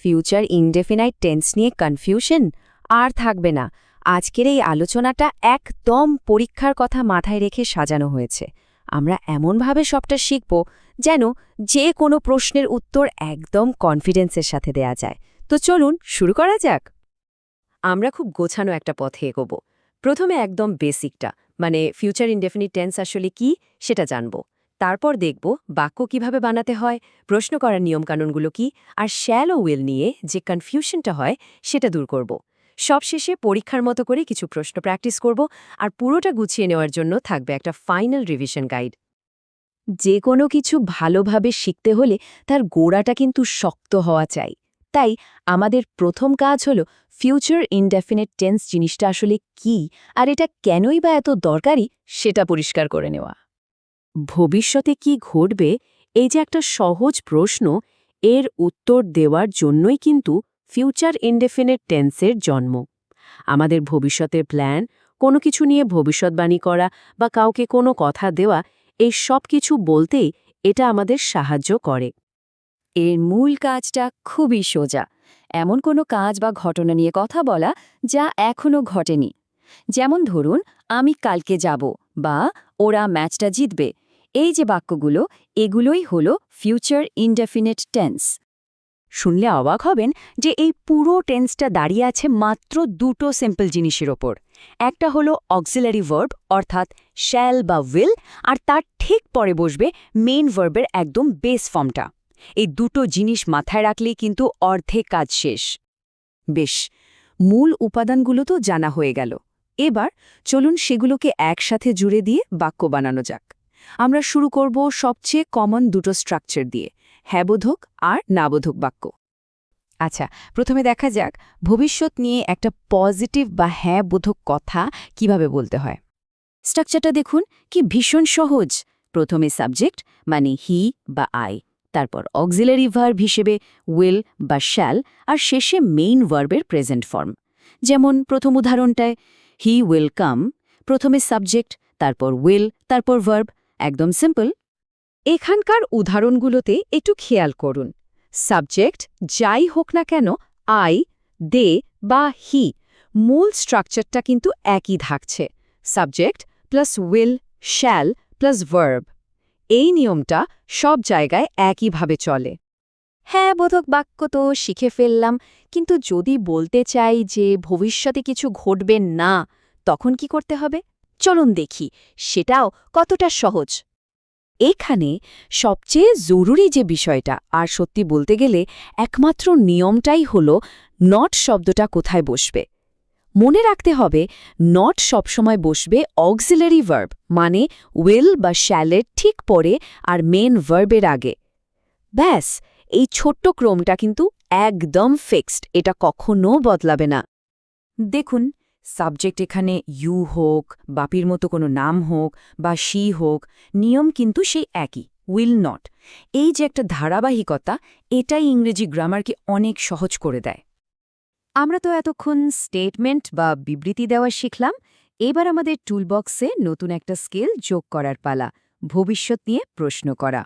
Future indefinite tense নিয়ে confusion আর থাকবে না। আজকের এই আলোচনাটা একদম পরীক্ষার কথা মাথায় রেখে সাজানো হয়েছে। আমরা এমনভাবে সবটা শিখব যেন যে কোনো প্রশ্নের উত্তর একদম কনফিডেন্সের সাথে দেয়া যায়। তো চলুন শুরু করা যাক। আমরা খুব গোছানো একটা পথে এগোব। প্রথমে একদম বেসিকটা, মানে ফিউচার ইনডেফিনিট টেন্স আসলে কি সেটা জানব। তারপর দেখব বাক্য কিভাবে বানাতে হয়, প্রশ্ন করার নিয়মকানুনগুলো কি, আর শ্যাল ও উইল নিয়ে যে কনফিউশনটা হয় সেটা দূর করব। সবশেষে পরীক্ষার মতো করে কিছু প্রশ্ন প্র্যাকটিস করব, আর পুরোটা গুছিয়ে নেওয়ার জন্য থাকবে একটা ফাইনাল রিভিশন গাইড। যে কোনো কিছু ভালোভাবে শিখতে হলে তার গোড়াটা কিন্তু শক্ত হওয়া চাই। তাই আমাদের প্রথম কাজ হলো ফিউচার ইনডেফিনিট টেন্স জিনিসটা আসলে কি আর এটা কেনই বা এত দরকারি সেটা পরিষ্কার করে নেওয়া। ভবিষ্যতে কি ঘটবে, এই যে একটা সহজ প্রশ্ন, এর উত্তর দেওয়ার জন্যই কিন্তু ফিউচার ইনডেফিনিট টেন্সের জন্ম। আমাদের ভবিষ্যতের প্ল্যান, কোনো কিছু নিয়ে ভবিষ্যৎবাণী করা বা কাউকে কোনো কথা দেওয়া, এই সব কিছু বলতেই এটা আমাদের সাহায্য করে। এর মূল কাজটা খুবই সোজা। এমন কোনো কাজ বা ঘটনা নিয়ে কথা বলা যা এখনও ঘটেনি। যেমন ধরুন, আমি কালকে যাব বা ওরা ম্যাচটা জিতবে। এই যে বাক্যগুলো, এগুলোই হলো ফিউচার ইনডেফিনিট টেন্স। শুনলে অবাক হবেন যে এই পুরো টেন্সটা দাঁড়িয়ে আছে মাত্র দুটো সিম্পল জিনিসের ওপর। একটা হলো অক্সিলারি ভার্ব, অর্থাৎ শ্যাল বা উইল, আর তার ঠিক পরে বসবে মেইন ভার্বের একদম বেস ফর্মটা। এই দুটো জিনিস মাথায় রাখলেই কিন্তু অর্ধেক কাজ শেষ। বেশ, মূল উপাদানগুলো তো জানা হয়ে গেল। এবার চলুন সেগুলোকে একসাথে জুড়ে দিয়ে বাক্য বানানো যাক। আমরা শুরু করব সবচেয়ে কমন দুটো স্ট্রাকচার দিয়ে, হ্যাঁবোধক আর নাবোধক বাক্য। আচ্ছা, প্রথমে দেখা যাক ভবিষ্যৎ নিয়ে একটা পজিটিভ বা হ্যাঁবোধক কথা কিভাবে বলতে হয়। স্ট্রাকচারটা দেখুন কি ভীষণ সহজ। প্রথমে সাবজেক্ট মানে হি বা আই, তারপর অক্সিলারি ভার্ব হিসেবে উইল বা শ্যাল, আর শেষে মেইন ভার্বের প্রেজেন্ট ফর্ম। যেমন প্রথম উদাহরণটায় হি উইল কাম, প্রথমে সাবজেক্ট, তারপর উইল, তারপর ভার্ব। একদম সিম্পল। এখানকার উদাহরণগুলোতে একটু খেয়াল করুন। সাবজেক্ট যাই হোক না কেন, আই, দে বা হি, মূল স্ট্রাকচারটা কিন্তু একই থাকছে। Subject plus will, shall plus verb. এই নিয়মটা সব জায়গায় একইভাবে চলে। হ্যাঁ, বোধক বাক্য তো শিখে ফেললাম, কিন্তু যদি বলতে চাই যে ভবিষ্যতে কিছু ঘটবে না, তখন কি করতে হবে? চলুন দেখি সেটাও কতটা সহজ। এখানে সবচেয়ে জরুরি যে বিষয়টা, আর সত্যি বলতে গেলে একমাত্র নিয়মটাই হল নট শব্দটা কোথায় বসবে। মনে রাখতে হবে নট সবসময় বসবে অক্সিলারি ভার্ব মানে উইল বা শ্যালের ঠিক পরে আর মেন ভার্বের আগে। ব্যাস, এই ছোট্ট ক্রমটা কিন্তু একদম ফিক্সড, এটা কখনো বদলাবে না। দেখুন, সাবজেক্ট এখানে ইউ হোক, বাপির মতো কোনো নাম হোক বা শি হোক, নিয়ম কিন্তু সেই একই, উইল নট। এই যে একটা ধারাবাহিকতা, এটাই ইংরেজি গ্রামারকে অনেক সহজ করে দেয়। আমরা তো এতক্ষণ স্টেটমেন্ট বা বিবৃতি দেওয়া শিখলাম। এবার আমাদের টুলবক্সে নতুন একটা স্কিল যোগ করার পালা, ভবিষ্যৎ নিয়ে প্রশ্ন করা।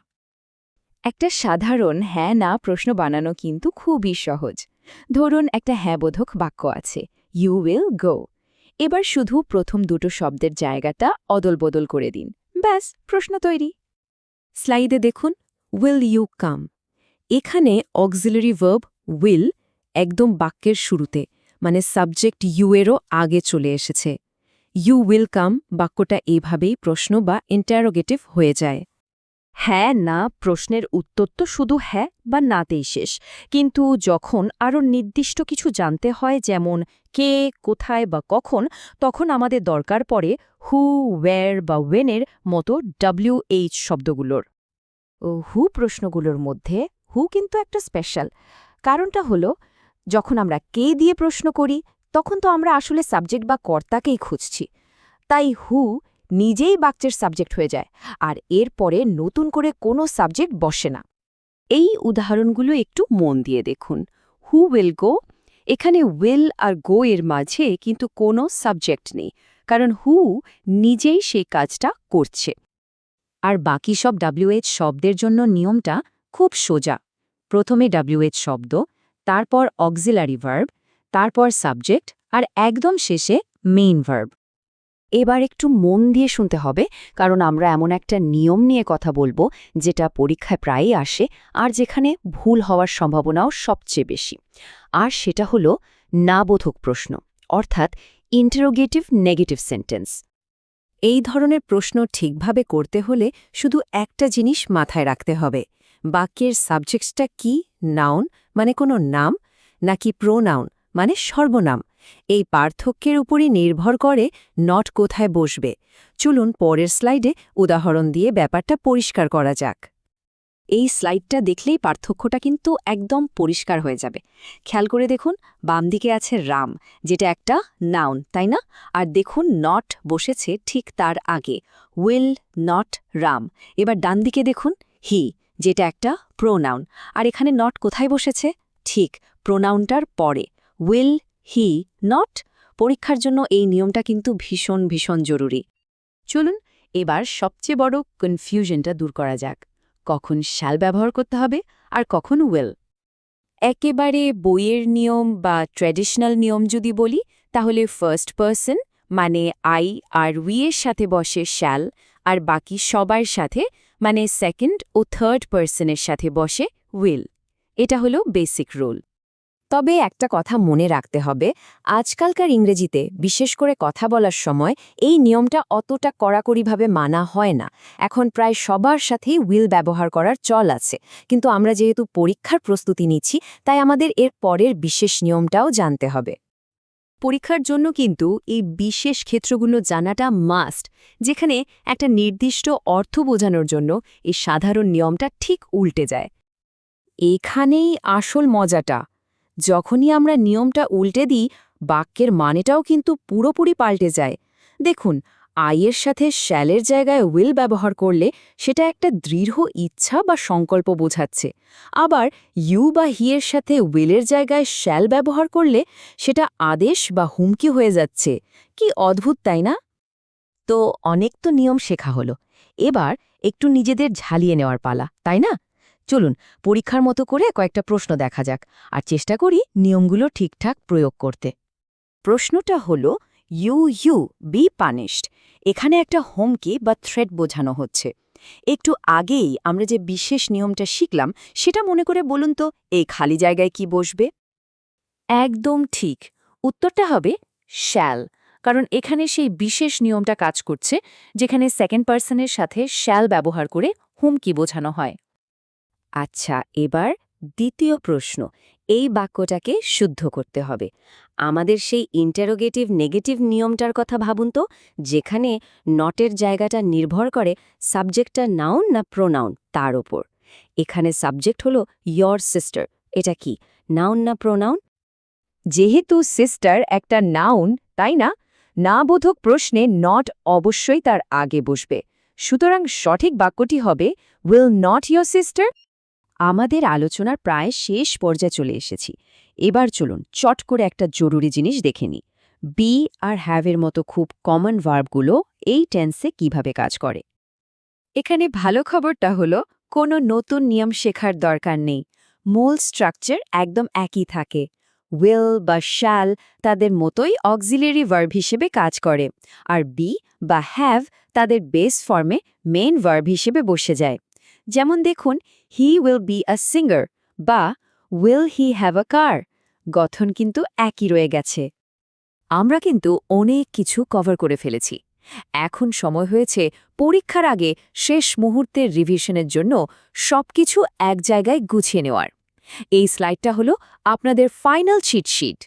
একটা সাধারণ হ্যাঁ না প্রশ্ন বানানো কিন্তু খুবই সহজ। ধরুন একটা হ্যাঁবোধক বাক্য আছে, ইউ উইল গো। এবার শুধু প্রথম দুটো শব্দের জায়গাটা অদলবদল করে দিন, ব্যাস প্রশ্ন তৈরি। স্লাইডে দেখুন, উইল ইউ কাম। এখানে অক্সিলারি ভার্ব উইল একদম বাক্যের শুরুতে, মানে সাবজেক্ট ইউ এরও আগে চলে এসেছে। ইউ উইল কাম বাক্যটা এভাবেই প্রশ্ন বা ইন্টারোগেটিভ হয়ে যায়। হ্যাঁ না প্রশ্নের উত্তর তো শুধু হ্যাঁ বা নাতেই শেষ, কিন্তু যখন আরও নির্দিষ্ট কিছু জানতে হয়, যেমন কে, কোথায় বা কখন, তখন আমাদের দরকার পড়ে হু, ওয়্যার বা ওয়েনের মতো WH শব্দগুলোর। হু প্রশ্নগুলোর মধ্যে হু কিন্তু একটা স্পেশাল। কারণটা হলো, যখন আমরা কে দিয়ে প্রশ্ন করি তখন তো আমরা আসলে সাবজেক্ট বা কর্তাকেই খুঁজছি। তাই হু নিজেই বাক্যের সাবজেক্ট হয়ে যায়, আর এরপরে নতুন করে কোনো সাবজেক্ট বসে না। এই উদাহরণগুলো একটু মন দিয়ে দেখুন। হু উইল গো, এখানে উইল আর গো এর মাঝে কিন্তু কোনো সাবজেক্ট নেই, কারণ হু নিজেই সেই কাজটা করছে। আর বাকি সব WH শব্দের জন্য নিয়মটা খুব সোজা। প্রথমে WH শব্দ, তারপর অক্সিলারি ভার্ব, তারপর সাবজেক্ট আর একদম শেষে মেইন ভার্ব। এবার একটু মন দিয়ে শুনতে হবে, কারণ আমরা এমন একটা নিয়ম নিয়ে কথা বলবো যেটা পরীক্ষায় প্রায়ই আসে আর যেখানে ভুল হওয়ার সম্ভাবনাও সবচেয়ে বেশি। আর সেটা হলো না বোধক প্রশ্ন, অর্থাৎ ইন্টারোগেটিভ নেগেটিভ সেন্টেন্স। এই ধরনের প্রশ্ন ঠিকভাবে করতে হলে শুধু একটা জিনিস মাথায় রাখতে হবে, বাক্যের সাবজেক্টসটা কি, নাউন মানে কোনো নাম নাকি প্রোনাউন মানে সর্বনাম। এই পার্থক্যের উপরই নির্ভর করে নট কোথায় বসবে। চলুন পরের স্লাইডে উদাহরণ দিয়ে ব্যাপারটা পরিষ্কার করা যাক। এই স্লাইডটা দেখলেই পার্থক্যটা কিন্তু একদম পরিষ্কার হয়ে যাবে। খেয়াল করে দেখুন, বাম দিকে আছে রাম, যেটা একটা নাউন, তাই না? আর দেখুন নট বসেছে ঠিক তার আগে, উইল নট রাম। এবার ডান দিকে দেখুন হি, যেটা একটা প্রোনাউন, আর এখানে নট কোথায় বসেছে? ঠিক প্রোনাউনটার পরে, উইল হি নট। পরীক্ষার জন্য এই নিয়মটা কিন্তু ভীষণ ভীষণ জরুরি। চলুন এবার সবচেয়ে বড় কনফিউশনটা দূর করা যাক, কখন শ্যাল ব্যবহার করতে হবে আর কখন উইল। একেবারে বইয়ের নিয়ম বা ট্র্যাডিশনাল নিয়ম যদি বলি, তাহলে ফার্স্ট পারসন মানে আই আর উই এর সাথে বসে শ্যাল, আর বাকি সবার সাথে মানে সেকেন্ড ও থার্ড পারসনের সাথে বসে উইল। এটা হলো বেসিক রুল। তবে একটা কথা মনে রাখতে হবে, আজকালকার ইংরেজিতে বিশেষ করে কথা বলার সময় এই নিয়মটা অতটা কড়াকড়িভাবে মানা হয় না। এখন প্রায় সবার সাথেই উইল ব্যবহার করার চল আছে, কিন্তু আমরা যেহেতু পরীক্ষার প্রস্তুতি নিচ্ছি, তাই আমাদের এর পরের বিশেষ নিয়মটাও জানতে হবে। পরীক্ষার জন্য কিন্তু এই বিশেষ ক্ষেত্রগুলো জানাটা মাস্ট, যেখানে একটা নির্দিষ্ট অর্থ বোঝানোর জন্য এই সাধারণ নিয়মটা ঠিক উল্টে যায়। এখানেই আসল মজাটা। যখনই আমরা নিয়মটা উল্টে দিই, বাক্যের মানেটাও কিন্তু পুরোপুরি পাল্টে যায়। দেখুন, আইয়ের সাথে শ্যালের জায়গায় উইল ব্যবহার করলে সেটা একটা দৃঢ় ইচ্ছা বা সংকল্প বোঝাচ্ছে, আবার ইউ বা হি এর সাথে উইলের জায়গায় শ্যাল ব্যবহার করলে সেটা আদেশ বা হুমকি হয়ে যাচ্ছে। কি অদ্ভুত, তাই না? তো অনেক তো নিয়ম শেখা হলো, এবার একটু নিজেদের ঝালিয়ে নেওয়ার পালা, তাই না? চলুন পরীক্ষার মতো করে কয়েকটা প্রশ্ন দেখা যাক, আর চেষ্টা করি নিয়মগুলো ঠিকঠাক প্রয়োগ করতে। প্রশ্নটা হলো, ইউ বি পানিশড। এখানে একটা হুমকি বা থ্রেট বোঝানো হচ্ছে। একটু আগেই আমরা যে বিশেষ নিয়মটা শিখলাম, সেটা মনে করে বলুন তো, এই খালি জায়গায় কি বসবে? একদম ঠিক, উত্তরটা হবে শ্যাল, কারণ এখানে সেই বিশেষ নিয়মটা কাজ করছে যেখানে সেকেন্ড পারসনের সাথে শ্যাল ব্যবহার করে হুমকি বোঝানো হয়। আচ্ছা, এবার দ্বিতীয় প্রশ্ন। এই বাক্যটাকে শুদ্ধ করতে হবে। আমাদের সেই ইন্টারোগেটিভ নেগেটিভ নিয়মটার কথা ভাবুন তো, যেখানে নটের জায়গাটা নির্ভর করে সাবজেক্টটা নাউন না প্রোনাউন তার ওপর। এখানে সাবজেক্ট হলো ইয়র সিস্টার। এটা কি নাউন না প্রোনাউন? যেহেতু সিস্টার একটা নাউন, তাই না, না বোধক প্রশ্নে নট অবশ্যই তার আগে বসবে। সুতরাং সঠিক বাক্যটি হবে, উইল নট ইয়োর সিস্টার। আমাদের আলোচনার প্রায় শেষ পর্যায়ে চলে এসেছি। এবার চলুন চট করে একটা জরুরি জিনিস দেখে নিই। বি আর হ্যাভের মতো খুব কমন ভার্বগুলো এই টেন্সে কিভাবে কাজ করে। এখানে ভালো খবরটা হলো, কোনো নতুন নিয়ম শেখার দরকার নেই। মূল স্ট্রাকচার একদম একই থাকে। উইল বা শ্যাল তাদের মতোই অক্সিলারি ভার্ব হিসেবে কাজ করে, আর বি বা হ্যাভ তাদের বেস ফর্মে মেইন ভার্ব হিসেবে বসে যায়। যেমন দেখুন, he will be a singer বা উইল হি হ্যাভ আ কার। গঠন কিন্তু একই রয়ে গেছে। আমরা কিন্তু অনেক কিছু কভার করে ফেলেছি। এখন সময় হয়েছে পরীক্ষার আগে শেষ মুহূর্তের রিভিশনের জন্য সবকিছু এক জায়গায় গুছিয়ে নেওয়ার। এই স্লাইডটা হলো আপনাদের ফাইনাল চিটশিট।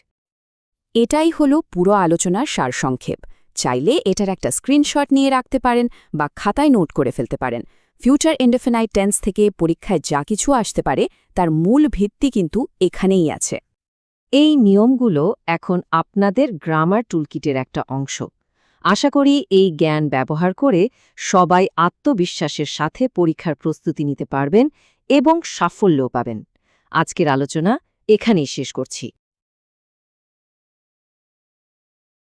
এটাই হলো পুরো আলোচনার সারসংক্ষেপ। চাইলে এটার একটা স্ক্রিনশট নিয়ে রাখতে পারেন বা খাতায় নোট করে ফেলতে পারেন। ফিউচার ইনডেফিনাইট টেন্স থেকে পরীক্ষায় যা কিছু আসতে পারে তার মূল ভিত্তি কিন্তু এখানেই আছে। এই নিয়মগুলো এখন আপনাদের গ্রামার টুলকিটের একটা অংশ। আশা করি এই জ্ঞান ব্যবহার করে সবাই আত্মবিশ্বাসের সাথে পরীক্ষার প্রস্তুতি নিতে পারবেন এবং সাফল্যও পাবেন। আজকের আলোচনা এখানেই শেষ করছি।